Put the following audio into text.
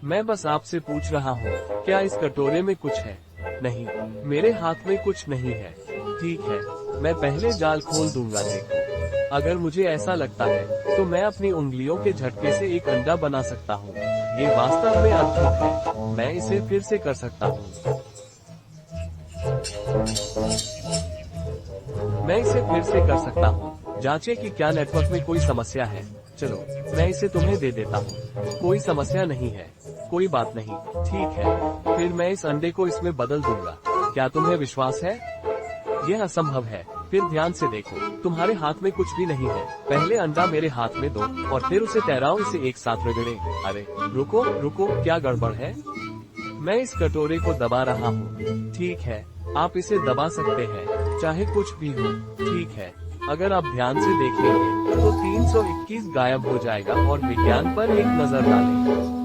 मैं बस आपसे पूछ रहा हूँ, क्या इस कटोरे में कुछ है? नहीं, मेरे हाथ में कुछ नहीं है। ठीक है, मैं पहले जाल खोल दूंगा। देखो, अगर मुझे ऐसा लगता है तो मैं अपनी उंगलियों के झटके से एक अंडा बना सकता हूँ। ये वास्तव में अद्भुत है। मैं इसे फिर से कर सकता हूँ। मैं इसे फिर से कर सकता हूँ। जांचें कि क्या नेटवर्क में कोई समस्या है। चलो, मैं इसे तुम्हें दे देता हूँ। कोई समस्या नहीं है। कोई बात नहीं। ठीक है, फिर मैं इस अंडे को इसमें बदल दूंगा। क्या तुम्हें विश्वास है? यह असंभव है। फिर ध्यान से देखो, तुम्हारे हाथ में कुछ भी नहीं है। पहले अंडा मेरे हाथ में दो और फिर उसे तैराओ, इसे एक साथ रगड़े। अरे रुको रुको, क्या गड़बड़ है? मैं इस कटोरे को दबा रहा हूँ। ठीक है, आप इसे दबा सकते हैं, चाहे कुछ भी हो। ठीक है, अगर आप ध्यान से देखेंगे तो 321 गायब हो जाएगा और विज्ञान पर एक नजर डालें।